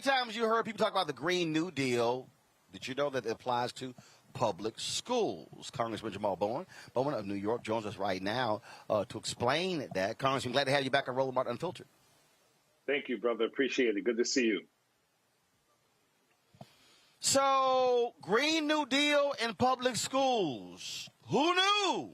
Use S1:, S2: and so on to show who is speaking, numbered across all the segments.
S1: times you heard people talk about the Green New Deal, did you know that it applies to public schools? Congressman Jamaal Bowman of New York joins us right now to explain that. Congressman, glad to have you back on Roland Martin Unfiltered.
S2: Thank you, brother. Appreciate it. Good to see you.
S1: So, Green New Deal in public schools. Who knew?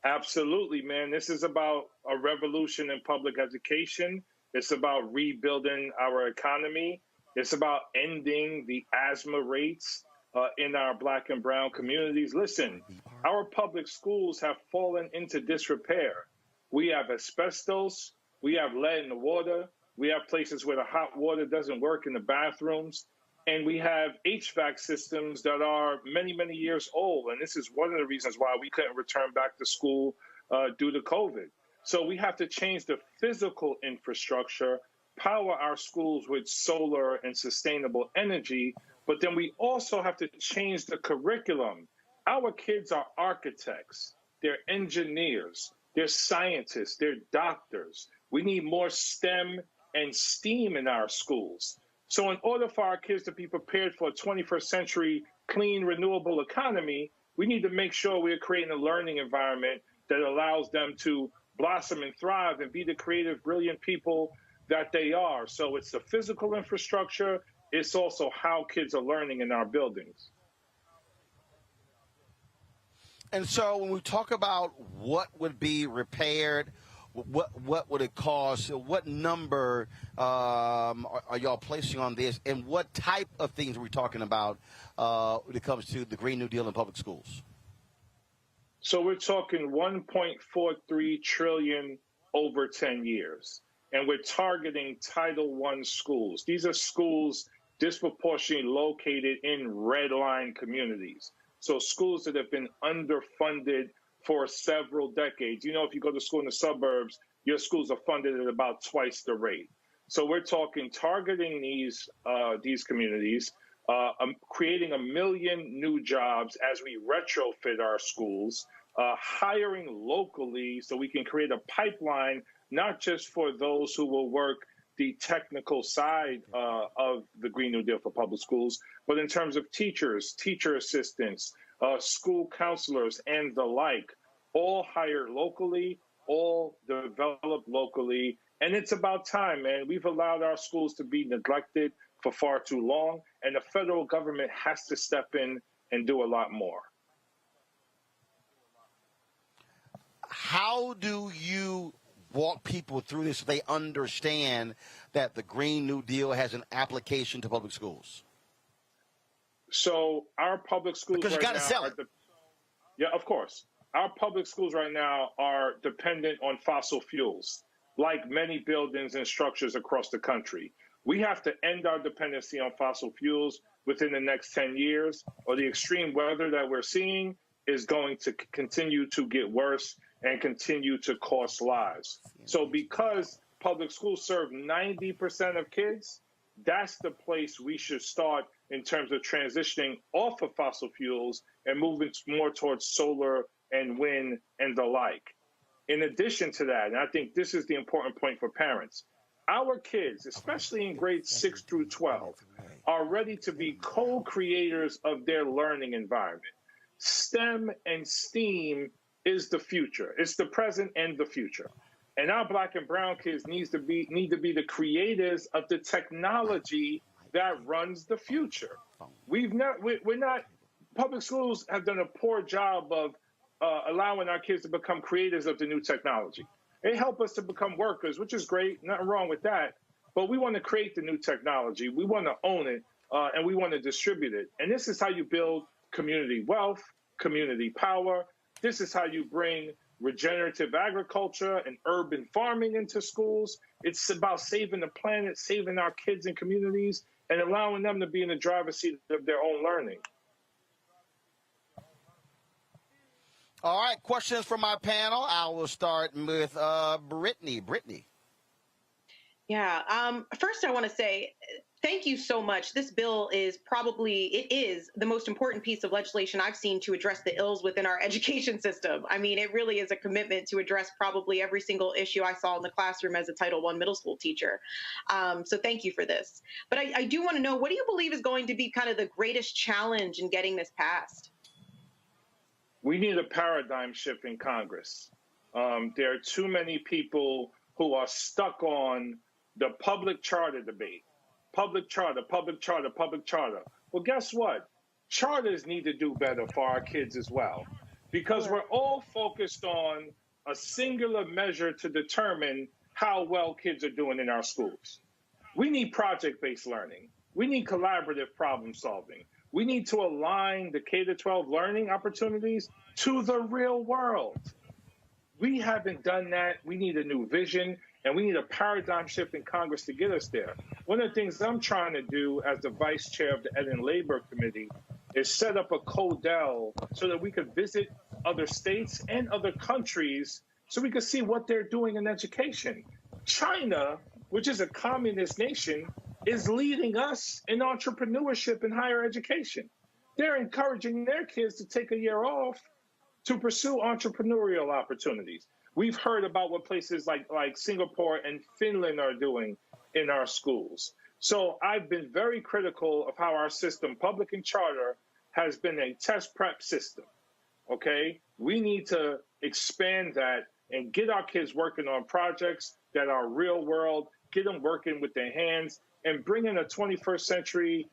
S2: Absolutely, man. This is about a revolution in public education. It's about rebuilding our economy. It's about ending the asthma rates in our Black and brown communities. Listen, our public schools have fallen into disrepair. We have asbestos. We have lead in the water. We have places where the hot water doesn't work in the bathrooms. And we have HVAC systems that are many, many years old. And this is one of the reasons why we couldn't return back to school due to COVID. So we have to change the physical infrastructure, power our schools with solar and sustainable energy. But then we also have to change the curriculum. Our kids are architects. They're engineers. They're scientists. They're doctors. We need more STEM and STEAM in our schools. So in order for our kids to be prepared for a 21st century clean, renewable economy, we need to make sure we're creating a learning environment that allows them to blossom and thrive and be the creative, brilliant people that they are. So it's the physical infrastructure. It's also how kids are learning in our buildings.
S1: And so when we talk about what would be repaired, what would it cost? What number are y'all placing on this? And what type of things are we talking about when it comes to the Green New Deal in public schools?
S2: So we're talking $1.43 trillion over 10 years. And we're targeting Title I schools. These are schools disproportionately located in red line communities. So schools that have been underfunded for several decades. You know, if you go to school in the suburbs, your schools are funded at about twice the rate. So we're talking targeting these communities, creating 1 million new jobs as we retrofit our schools, hiring locally so we can create a pipeline, not just for those who will work the technical side of the Green New Deal for public schools, but in terms of teachers, teacher assistants, school counselors, and the like, all hired locally, all developed locally. And it's about time, man. We've allowed our schools to be neglected for far too long, and the federal government has to step in and do a lot more.
S1: How do you walk people through this so they understand that the Green New Deal has an application to public schools?
S2: So our public schools
S1: because you got to sell it.
S2: Yeah, of course. Our public schools right now are dependent on fossil fuels, like many buildings and structures across the country. We have to end our dependency on fossil fuels within the next 10 years, or the extreme weather that we're seeing is going to continue to get worse and continue to cost lives. So because public schools serve 90% of kids, that's the place we should start in terms of transitioning off of fossil fuels and moving more towards solar and wind and the like. In addition to that, and I think this is the important point for parents, our kids, especially in grades 6 through 12, are ready to be co-creators of their learning environment. STEM and STEAM is the future. It's the present and the future. And our Black and brown kids need to be the creators of the technology that runs the future. Public schools have done a poor job of allowing our kids to become creators of the new technology. They help us to become workers, which is great, nothing wrong with that. But we want to create the new technology. We want to own it, and we want to distribute it. And this is how you build community wealth, community power. This is how you bring regenerative agriculture and urban farming into schools. It's about saving the planet, saving our kids and communities, and allowing them to be in the driver's seat of their own learning.
S1: All right, questions from my panel. I will start with Brittany. Brittany.
S3: Yeah, first I want to say Thank you so much. This bill is it is the most important piece of legislation I've seen to address the ills within our education system. I mean, it really is a commitment to address probably every single issue I saw in the classroom as a Title I middle school teacher. So thank you for this. But I do want to know, what do you believe is going to be kind of the greatest challenge in getting this passed?
S2: We need a paradigm shift in Congress. There are too many people who are stuck on the public charter debate. Public charter, public charter, public charter. Well, guess what? Charters need to do better for our kids as well, because we're all focused on a singular measure to determine how well kids are doing in our schools. We need project-based learning. We need collaborative problem solving. We need to align the K-12 learning opportunities to the real world. We haven't done that. We need a new vision, and we need a paradigm shift in Congress to get us there. One of the things I'm trying to do as the vice chair of the Ed and Labor Committee is set up a CODEL so that we could visit other states and other countries so we could see what they're doing in education. China, which is a communist nation, is leading us in entrepreneurship in higher education. They're encouraging their kids to take a year off to pursue entrepreneurial opportunities. We've heard about what places like Singapore and Finland are doing in our schools. So I've been very critical of how our system, public and charter, has been a test prep system, okay? We need to expand that and get our kids working on projects that are real world, get them working with their hands, and bring in a 21st century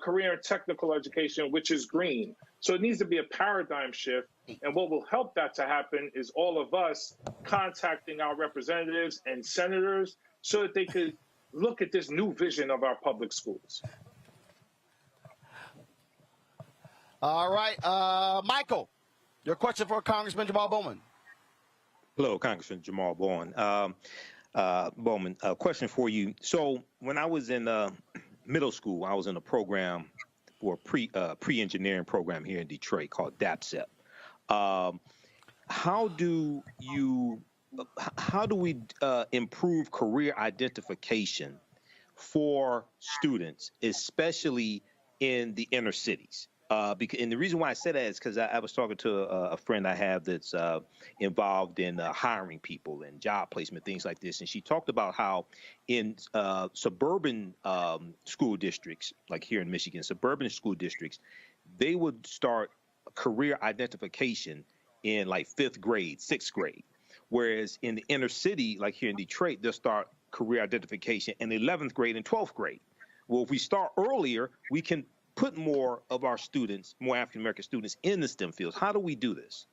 S2: career and technical education, which is green. So it needs to be a paradigm shift. And what will help that to happen is all of us contacting our representatives and senators so that they could look at this new vision of our public schools.
S1: All right. Michael, your question for Congressman Jamaal Bowman.
S4: Hello, Congressman Jamaal Bowman. A question for you. So when I was in middle school, I was in a program for a pre-engineering program here in Detroit called DAPSEP. How do we improve career identification for students, especially in the inner cities? And the reason why I said that is because I was talking to a friend I have that's involved in hiring people and job placement, things like this. And she talked about how in suburban school districts, like here in Michigan, suburban school districts, they would start career identification in like 5th grade, 6th grade. Whereas in the inner city, like here in Detroit, they'll start career identification in 11th grade and 12th grade. Well, if we start earlier, we can put more of our students, more African-American students, in the STEM fields. How do we do this?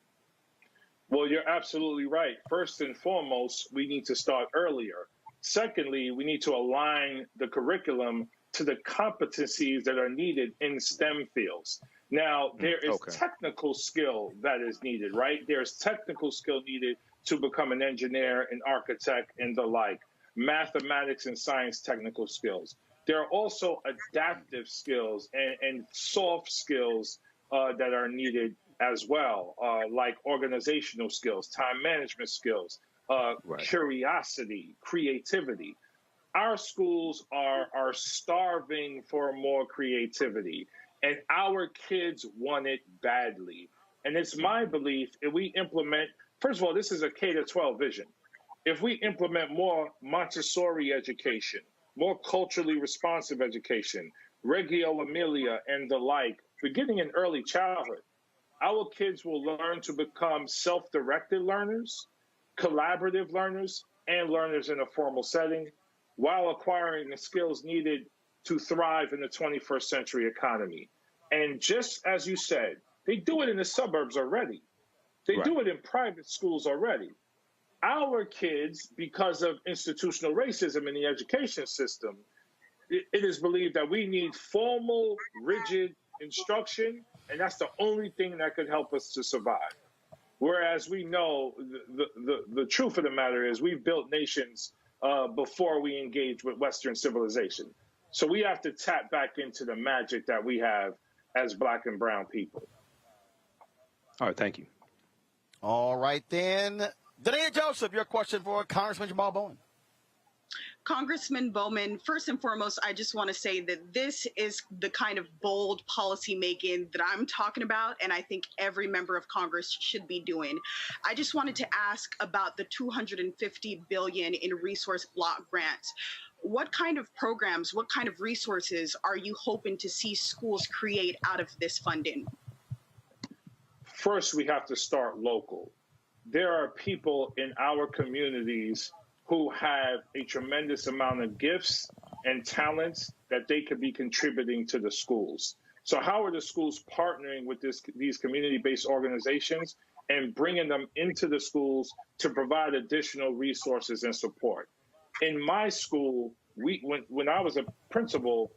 S2: Well, you're absolutely right. First and foremost, we need to start earlier. Secondly, we need to align the curriculum to the competencies that are needed in STEM fields. Now, there is technical skill that is needed, right? There's technical skill needed to become an engineer, an architect, and the like. Mathematics and science technical skills. There are also adaptive skills and soft skills that are needed as well, like organizational skills, time management skills, curiosity, creativity. Our schools are starving for more creativity, and our kids want it badly. And it's my belief if we implement, first of all, this is a K-12 vision. If we implement more Montessori education, more culturally responsive education, Reggio Emilia and the like, beginning in early childhood, our kids will learn to become self-directed learners, collaborative learners, and learners in a formal setting, while acquiring the skills needed to thrive in the 21st century economy. And just as you said, they do it in the suburbs already. They do it in private schools already. Our kids, because of institutional racism in the education system, it is believed that we need formal, rigid instruction, and that's the only thing that could help us to survive. Whereas we know the truth of the matter is we've built nations before we engage with Western civilization. So we have to tap back into the magic that we have as Black and brown people.
S4: All right, thank you.
S1: All right, then. Dania Joseph, your question for Congressman Jamaal Bowman.
S5: Congressman Bowman, first and foremost, I just want to say that this is the kind of bold policy making that I'm talking about, and I think every member of Congress should be doing. I just wanted to ask about the $250 billion in resource block grants. What kind of programs, what kind of resources are you hoping to see schools create out of this funding?
S2: First, we have to start local. There are people in our communities who have a tremendous amount of gifts and talents that they could be contributing to the schools. So how are the schools partnering with these community-based organizations and bringing them into the schools to provide additional resources and support? In my school, when I was a principal,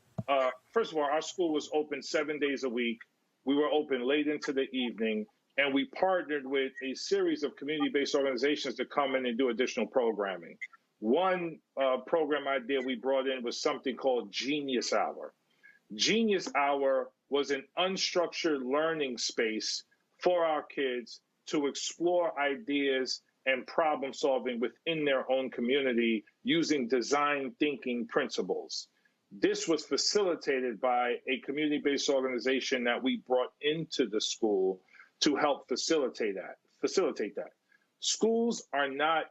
S2: first of all, our school was open 7 days a week. We were open late into the evening, and we partnered with a series of community-based organizations to come in and do additional programming. One program idea we brought in was something called Genius Hour. Genius Hour was an unstructured learning space for our kids to explore ideas and problem solving within their own community using design thinking principles. This was facilitated by a community-based organization that we brought into the school to help facilitate that. Schools are not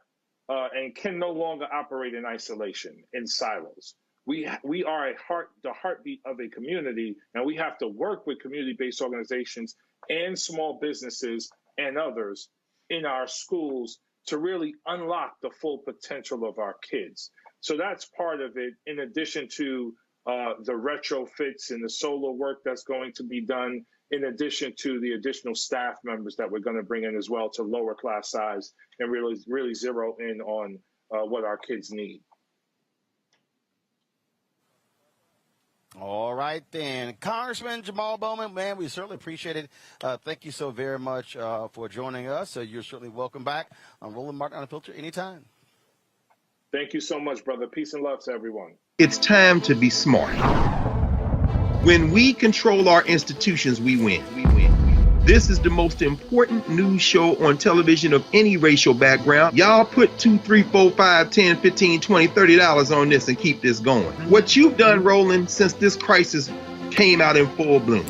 S2: and can no longer operate in isolation, in silos. We are the heartbeat of a community, and we have to work with community-based organizations and small businesses and others in our schools to really unlock the full potential of our kids. So that's part of it, in addition to the retrofits and the solar work that's going to be done, in addition to the additional staff members that we're going to bring in as well to lower class size and really zero in on what our kids need.
S1: All right, then. Congressman Jamaal Bowman, man, we certainly appreciate it. Thank you so very much for joining us. You're certainly welcome back on Roland Martin Unfiltered anytime.
S2: Thank you so much, brother. Peace and love to everyone.
S6: It's time to be smart. When we control our institutions, we win. This is the most important news show on television of any racial background. Y'all put $2, $3, $4, $5, $10, $15, $20, $30 on this and keep this going. What you've done, Roland, since this crisis came out in full bloom.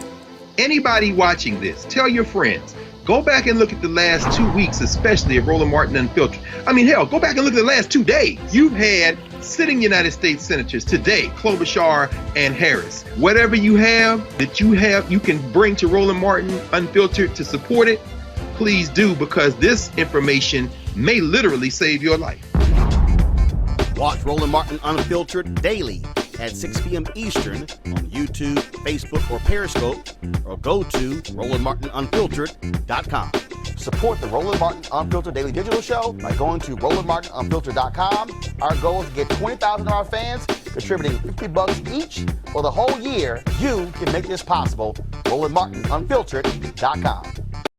S6: Anybody watching this, tell your friends. Go back and look at the last 2 weeks, especially of Roland Martin Unfiltered. I mean, hell, go back and look at the last 2 days. You've had sitting United States senators today, Klobuchar and Harris. Whatever you have you can bring to Roland Martin Unfiltered to support it, please do, because this information may literally save your life.
S1: Watch Roland Martin Unfiltered daily at 6 p.m. Eastern on YouTube, Facebook, or Periscope, or go to RolandMartinUnfiltered.com. Support the Roland Martin Unfiltered Daily Digital Show by going to RolandMartinUnfiltered.com. Our goal is to get 20,000 of our fans contributing $50 each for the whole year. You can make this possible. RolandMartinUnfiltered.com.